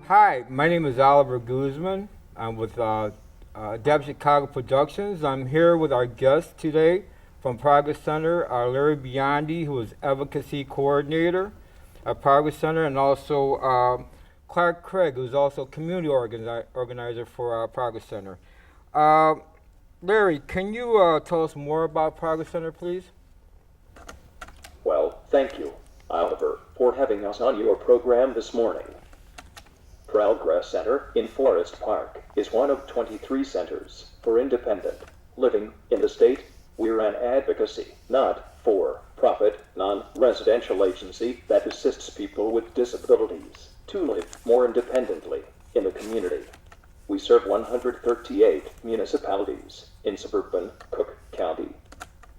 Hi, my name is Oliver Guzman. I'm with Deb Chicago Productions. I'm here with our guest today from Progress Center, Larry Biondi, who is Advocacy Coordinator at Progress Center, and also Clark Craig, who's also Community Organizer for Progress Center. Uh, Larry, can you tell us more about Progress Center, please? Well, thank you, Oliver, for having us on your program this morning. Progress Center in Forest Park is one of 23 centers for independent living in the state. We're an advocacy, not for-profit, non-residential agency that assists people with disabilities to live more independently in the community. We serve 138 municipalities in suburban Cook County.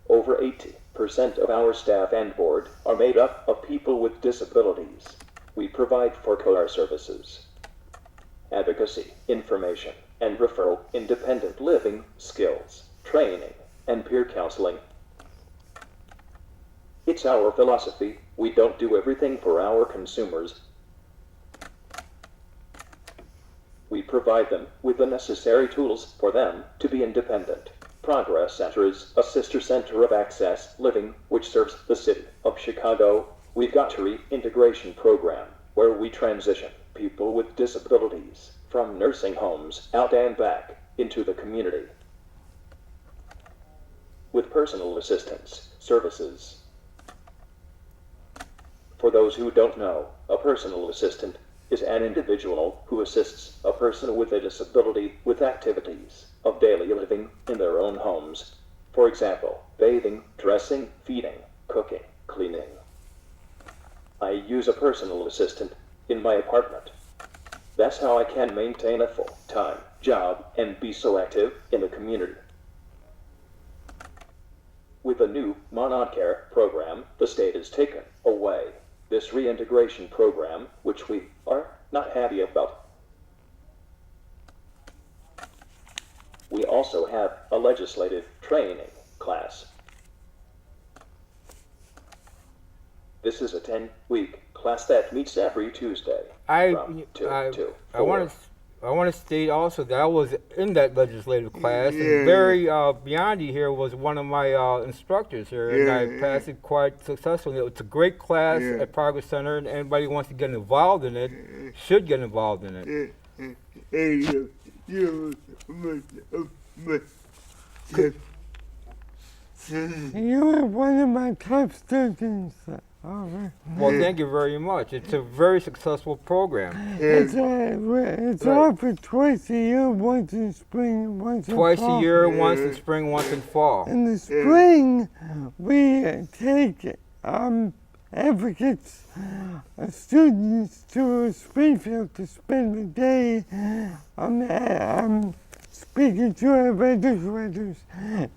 Over 80% of our staff and board are made up of people with disabilities. We provide for-care services, advocacy, information, and referral, independent living, skills, training, and peer counseling. It's our philosophy. We don't do everything for our consumers. We provide them with the necessary tools for them to be independent. Progress Center is a sister center of Access Living, which serves the city of Chicago. We've got a reintegration program where we transition people with disabilities from nursing homes out and back into the community with personal assistance services. For those who don't know, a personal assistant is an individual who assists a person with a disability with activities of daily living in their own homes. For example, bathing, dressing, feeding, cooking, cleaning. I use a personal assistant in my apartment. That's how I can maintain a full-time job and be so active in the community. With the new Monocare program, the state has taken away this reintegration program, which we are not happy about. We also have a legislative training class. This is a 10-week class that meets every Tuesday from 2 to 4. I want to state also that I was in that legislative class, and Larry Biondi here was one of my instructors here, and I passed it quite successfully. It's a great class at Progress Center, and anybody who wants to get involved in it should get involved in it. You are one of my top students. Well, thank you very much. It's a very successful program. It's offered twice a year, once in spring, once in fall. Twice a year, once in spring, once in fall. In the spring, we take advocates, students to Springfield to spend the day speaking to our legislators.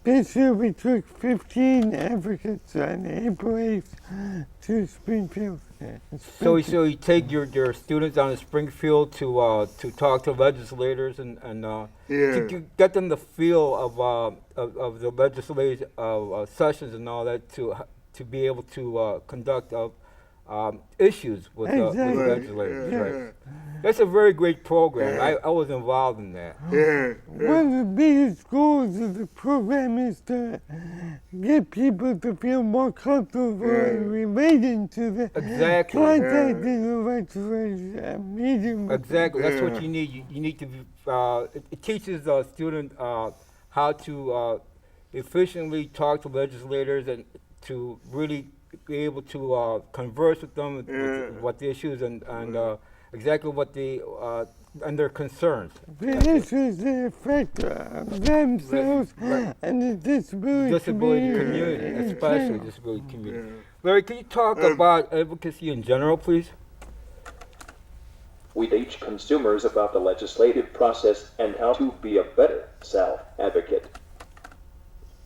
This year we took 15 advocates on April 8th to Springfield. So you take your students down to Springfield to talk to legislators and to get them the feel of the legislative sessions and all that to be able to conduct issues with legislators. Right. That's a very great program. I was involved in that. One of the biggest goals of the program is to get people to feel more comfortable relating to the contacting the legislators, meeting with Exactly. That's what you need. You need to be, it teaches the student how to efficiently talk to legislators and to really be able to converse with them with what the issues and exactly what and their concerns. the issues that affect themselves and the disability community, especially disability community. Larry, can you talk about advocacy in general, please? We teach consumers about the legislative process and how to be a better self-advocate.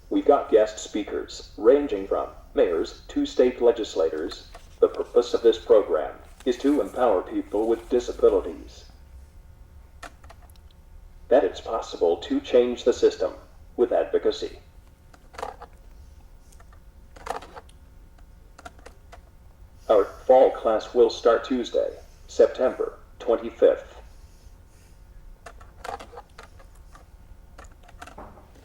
We've got guest speakers ranging from mayors to state legislators. The purpose of this program is to empower people with disabilities. That it's possible to change the system with advocacy. Our fall class will start Tuesday, September 25th.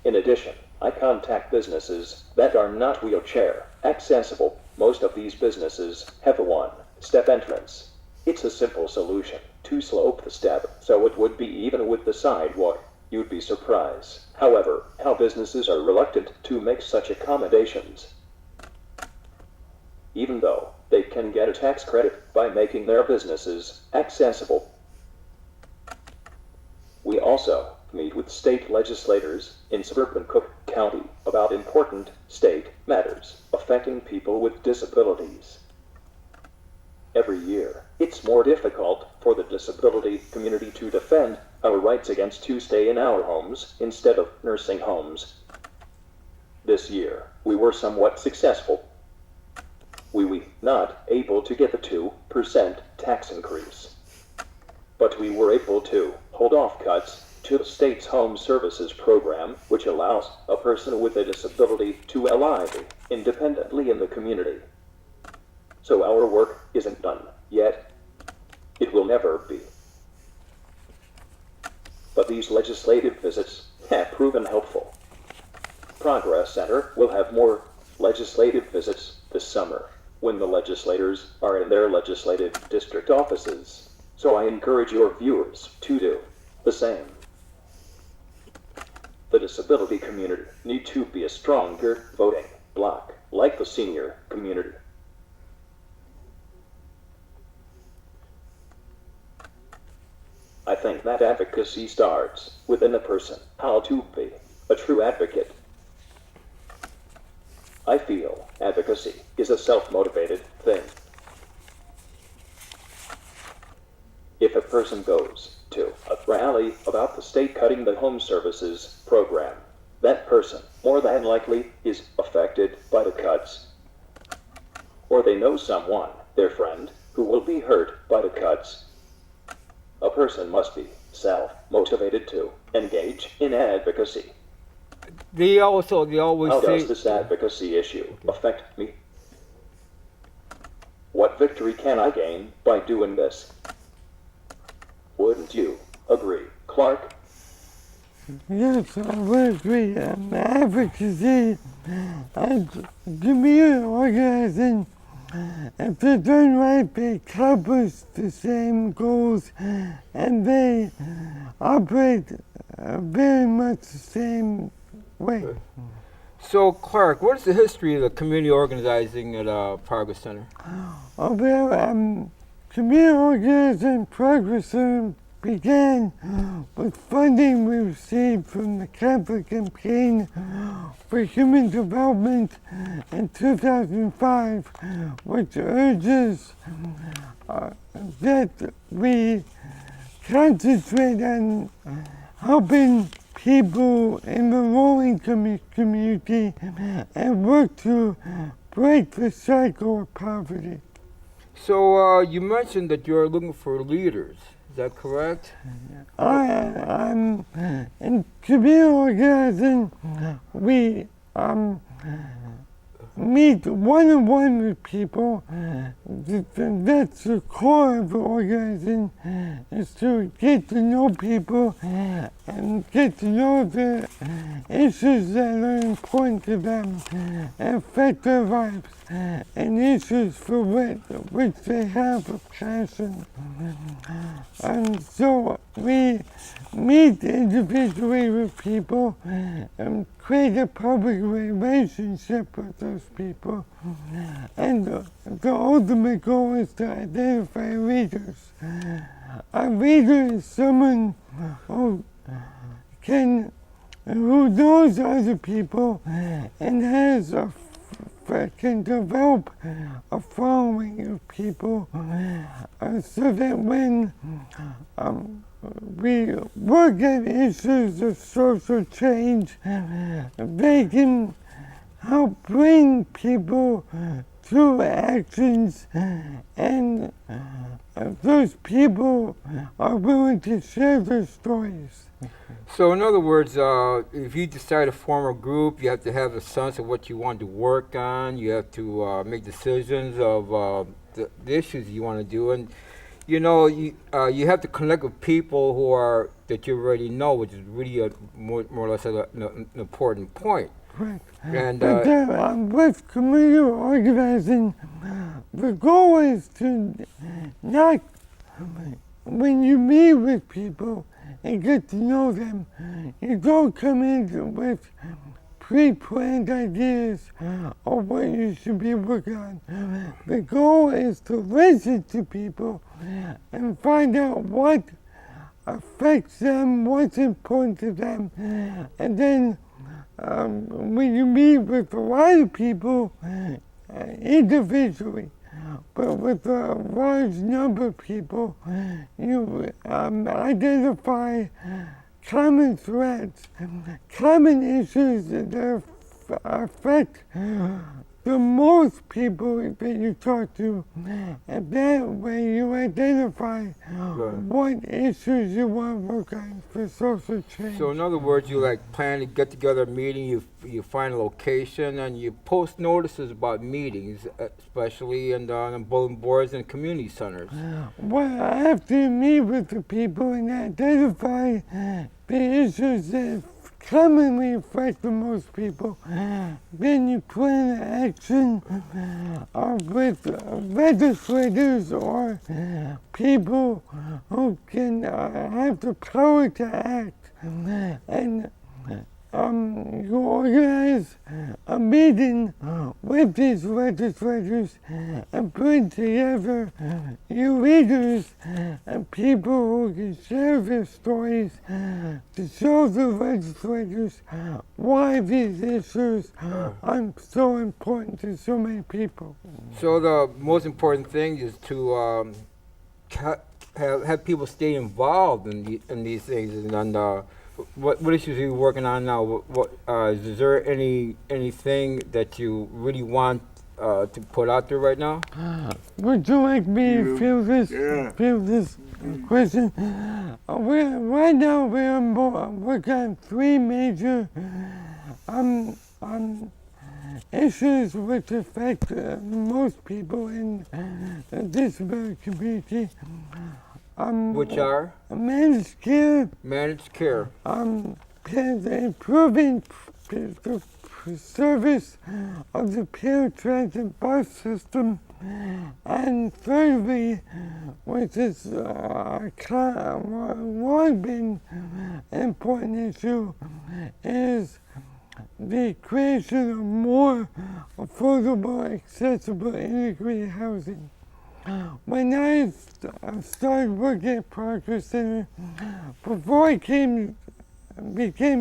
In addition, I contact businesses that are not wheelchair accessible. Most of these businesses have a one-step entrance. It's a simple solution to slope the step so it would be even with the sidewalk. You'd be surprised, however, how businesses are reluctant to make such accommodations. Even though they can get a tax credit by making their businesses accessible. We also meet with state legislators in suburban Cook County about important state matters affecting people with disabilities. Every year, it's more difficult for the disability community to defend our rights against to stay in our homes instead of nursing homes. This year, we were somewhat successful. We were not able to get the 2% tax increase, but we were able to hold off cuts to the state's home services program, which allows a person with a disability to live independently in the community. So our work isn't done yet. It will never be. But these legislative visits have proven helpful. Progress Center will have more legislative visits this summer when the legislators are in their legislative district offices. So I encourage your viewers to do the same. The disability community need to be a stronger voting bloc, like the senior community. I think that advocacy starts within a person, how to be a true advocate. I feel advocacy is a self-motivated thing. If a person goes to a rally about the state cutting the home services program, that person more than likely is affected by the cuts. Or they know someone, their friend, who will be hurt by the cuts. A person must be self-motivated to engage in advocacy. They always How say. does this advocacy issue affect me? What victory can I gain by doing this? Wouldn't you agree, Clark? Yes, I would agree. Advocacy and community organizing, if they're done right, they accomplish the same goals and they operate very much the same way. So, Clark, what is the history of the community organizing at Progress Center? Well, community organizing Progress Center began with funding we received from the Catholic Campaign for Human Development in 2005, which urges that we concentrate on helping people in the low-income community and work to break the cycle of poverty. So, you mentioned that you're looking for leaders. Is that correct? I'm in community organizing. We meet one-on-one with people. That's the core of the organizing, is to get to know people and get to know the issues that are important to them and affect their lives and issues for which they have a passion. And so we meet individually with people and create a public relationship with those people. And the ultimate goal is to identify leaders. A leader is someone who knows other people and can develop a following of people so that when we work at issues of social change, they can help bring people to actions, and those people are willing to share their stories. So, in other words, if you decide to form a group, you have to have a sense of what you want to work on. You have to make decisions of the issues you want to do. And you know, you have to connect with people who are that you already know, which is really a more or less an important point. Correct. And But with community organizing, the goal is to not, when you meet with people and get to know them, you don't come in with pre-planned ideas of what you should be working on. The goal is to listen to people and find out what affects them, what's important to them, and then when you meet with a lot of people individually, but with a large number of people, you identify common threads, common issues that affect the most people that you talk to, and that way you identify what issues you want to work on for social change. so, in other words, you like plan to get together a meeting. You find a location and you post notices about meetings, especially on bulletin boards and community centers. Well, after you meet with the people and identify the issues that commonly affect the most people, then you plan action with legislators or people who can have the power to act. And you organize a meeting with these legislators and bring together you leaders and people who can share their stories to show the legislators why these issues are so important to so many people. So the most important thing is to have people stay involved in these things. And what issues are you working on now? What is there anything that you really want to put out there right now? Would you like me to field this question? Right now we're working on three major issues which affect most people in the disability community. Which are Managed care, managed care. improving the service of the paratransit bus system, and thirdly, which is long been an important issue, is the creation of more affordable, accessible, integrated housing. When I started working at Parker Center, before I became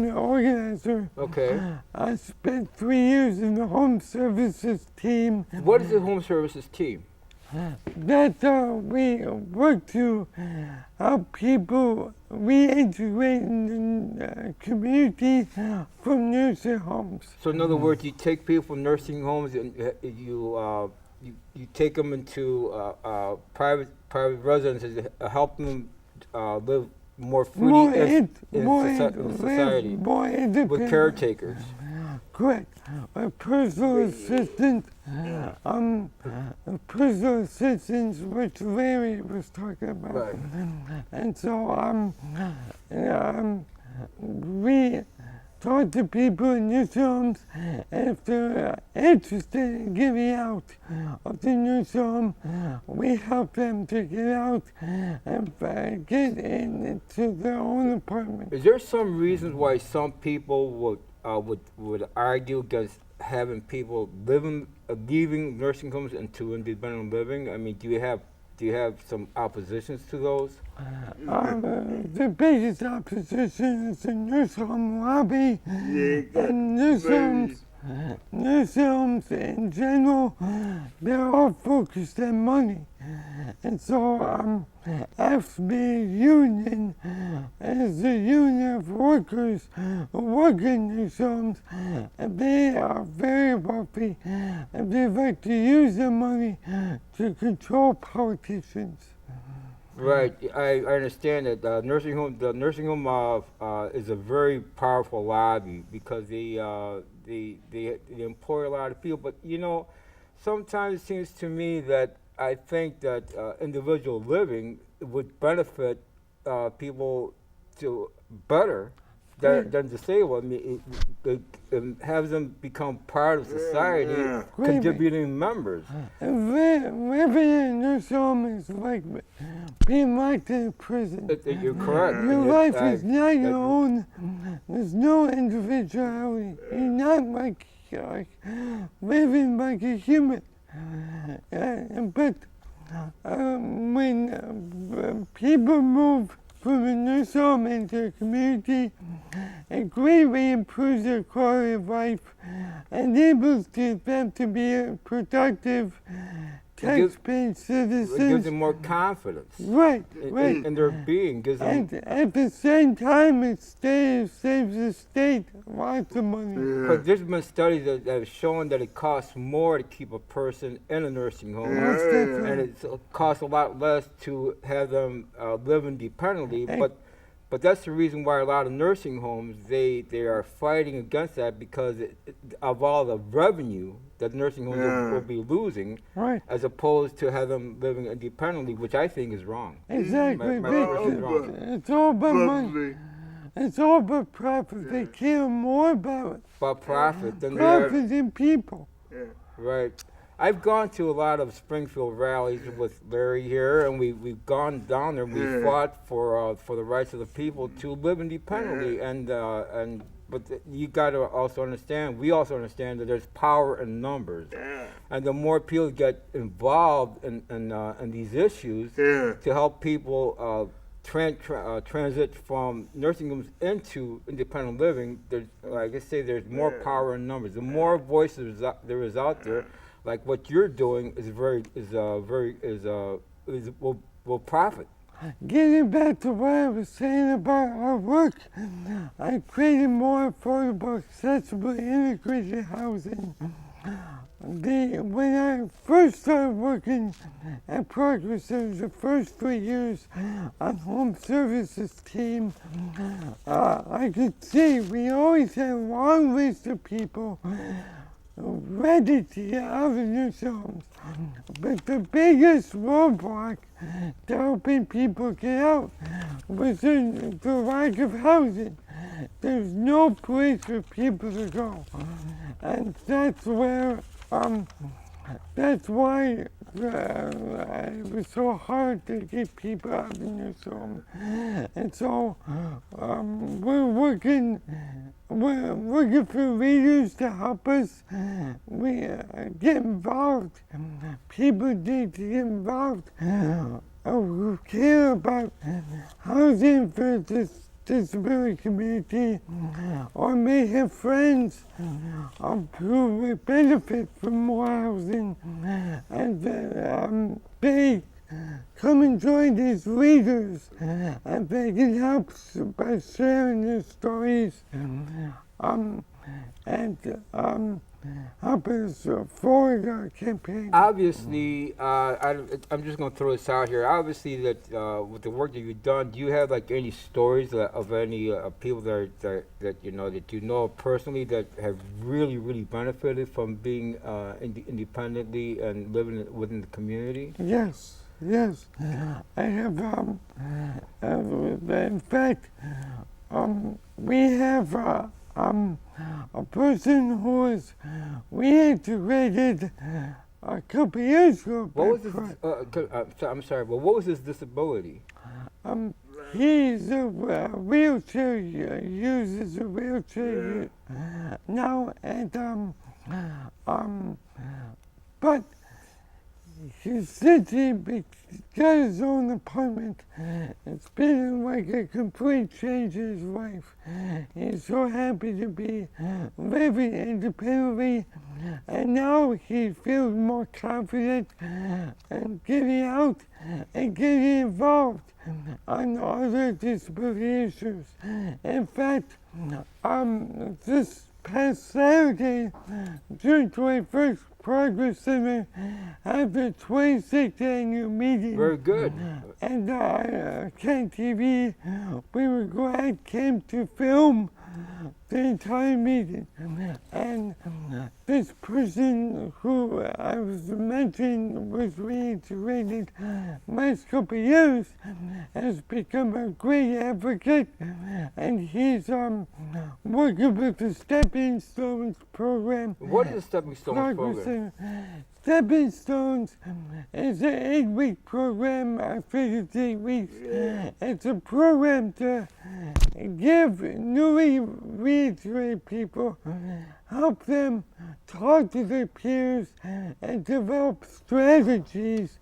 the organizer, Okay. I spent 3 years in the home services team. What is the home services team? That we work to help people reintegrate in the community from nursing homes. So in other words, you take people from nursing homes and you take them into private residences, help them live more freely in society more independent. with caretakers. Correct. A personal assistant, personal assistants, which Larry was talking about. Right. And so we talk to people in nursing homes, and if they're interested in getting out of the nursing home, we help them to get out and get into their own apartment. Is there some reasons why some people would argue against having people leaving nursing homes into independent living? I mean, do you have some oppositions to those? The biggest opposition is the nursing home lobby and nursing homes in general. They're all focused on money. And so FB Union is the union of workers who work in nursing homes, and they are very wealthy, and they like to use their money to control politicians. Right, I understand that the nursing home is a very powerful lobby because they employ a lot of people. But you know, sometimes it seems to me that I think that individual living would benefit people to better than disabled. I mean, it has them become part of society, contributing members. Living in a nursing home is like being locked in a prison. You're correct. Your life is not your own. There's no individuality. You're not like living like a human. But when people move from a nursing home into a community, it greatly improves their quality of life, enables them to be productive, tax-paying citizens. It gives them more confidence. Right. In their being. Gives them, And at the same time, it saves the state lots of money. But there's been studies that have shown that it costs more to keep a person in a nursing home, Most definitely. and it costs a lot less to have them live independently. But that's the reason why a lot of nursing homes they are fighting against that, because of all the revenue that nursing homes will be losing, Right. as opposed to have them living independently, which I think is wrong. Exactly. My person's wrong. It's all about money. It's all about profit. They care more about About profit than they are. profit than people. Right. I've gone to a lot of Springfield rallies with Larry here, and we've gone down there and we fought for the rights of the people to live independently. But you got to also understand, we also understand that there's power in numbers. And the more people get involved in these issues to help people transit from nursing homes into independent living, there's, like I say, there's more power in numbers. The more voices there is out there, like what you're doing, will profit. Getting back to what I was saying about our work, I created more affordable, accessible, integrated housing. When I first started working at Progress, it was the first 3 years on home services team. I could see we always had a long list of people ready to get out of the nursing homes. But the biggest roadblock to helping people get out was the lack of housing. There's no place for people to go. And that's where, that's why it was so hard to get people out of the nursing home. And so we're looking for leaders to help us. We get involved. People need to get involved who care about housing for this disability community, or may have friends who will benefit from more housing, and they come and join these leaders, and they can help by sharing their stories, and help us forward our campaign. Obviously, I'm just going to throw this out here. Obviously, that with the work that you've done, do you have like any stories of any people that you know personally that have really benefited from being independently and living within the community? Yes. I have, in fact, we have a person who was reintegrated a couple years ago. What was his, I'm sorry, but what was his disability? He's a wheelchair, uses a wheelchair now, and but since he got his own apartment, it's been like a complete change in his life. He's so happy to be living independently, and now he feels more confident and getting out and getting involved on other disability issues. In fact, this past Saturday, June 21st, Progress Center had the 26th annual meeting. Very good. And Ken TV, we were glad came to film the entire meeting. And this person who I was mentioning was reintegrated last couple of years has become a great advocate, and he's working with the Stepping Stones program. What is the Stepping Stones program? Stepping Stones is an 8-week program. I think it's 8 weeks. It's a program to give newly reintegrated people, help them talk to their peers, and develop strategies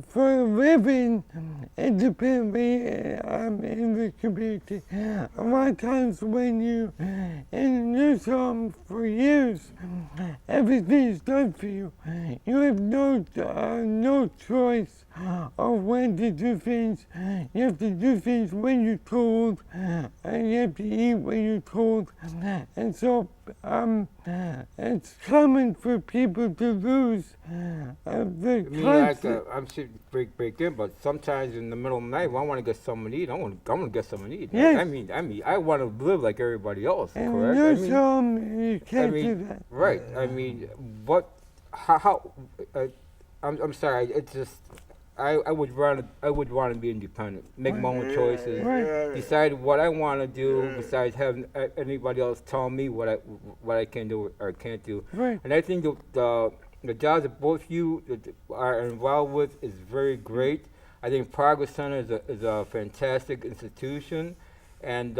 for living independently in the community. A lot of times when you in a nursing home for years, everything is done for you. You have no choice of when to do things. You have to do things when you're told, and you have to eat when you're told. And so it's common for people to lose the concept. I'm sure break in, but sometimes in the middle of the night, when I want to get something to eat, I want to get something to eat. Yes. I mean, I want to live like everybody else, And correct? nursing home, you can't do that. Right. I mean, I'm sorry. It's just I would want to be independent, make my own choices, Right. decide what I want to do, besides having anybody else tell me what I can do or can't do. Right. And I think the jobs that both you are involved with is very great. I think Progress Center is a fantastic institution, and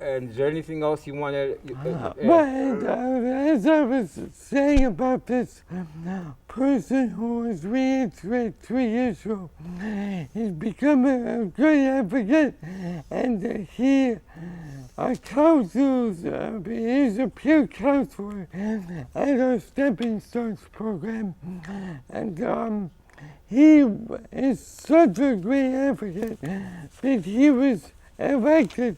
is there anything else you want to? As I was saying about this person who was reintegrated 3 years ago, he's become a great advocate, and he counsels, he's a peer counselor at our Stepping Stones program, and he is such a great advocate that he was elected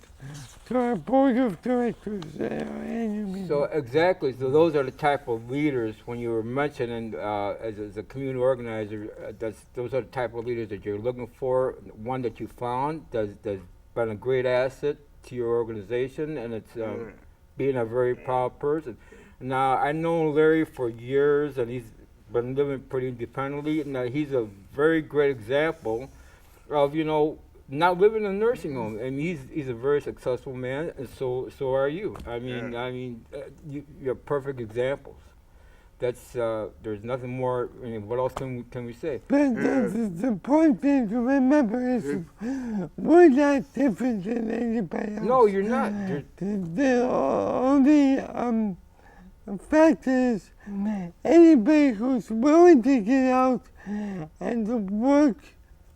to our board of directors annual meeting. So exactly. So those are the type of leaders when you were mentioning as a community organizer. Those are the type of leaders that you're looking for. One that you found that's been a great asset to your organization, and it's being a very proud person. Now I know Larry for years, and he's been living pretty independently. Now he's a very great example of not living in a nursing home. I mean, he's a very successful man, and so are you. I mean, you're perfect examples. That's there's nothing more. I mean, what else can we say? But the important thing to remember is we're not different than anybody else. No, you're not. The only fact is anybody who's willing to get out and to work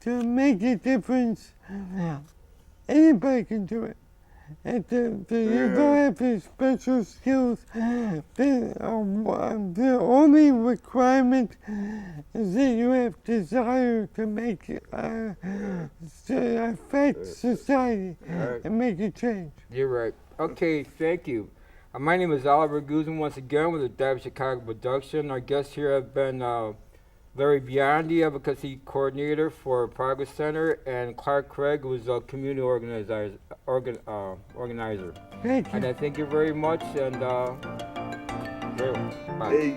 to make a difference, anybody can do it. And you don't have any special skills. The only requirement is that you have desire to make affect society and make a change. You're right. Okay, thank you. My name is Oliver Guzman once again with the Dab Chicago Production. Our guests here have been Larry Biondi, Advocacy Coordinator for Progress Center, and Clark Craig, who is a community organizer. Thank you. And I thank you very much, and bye. Hey,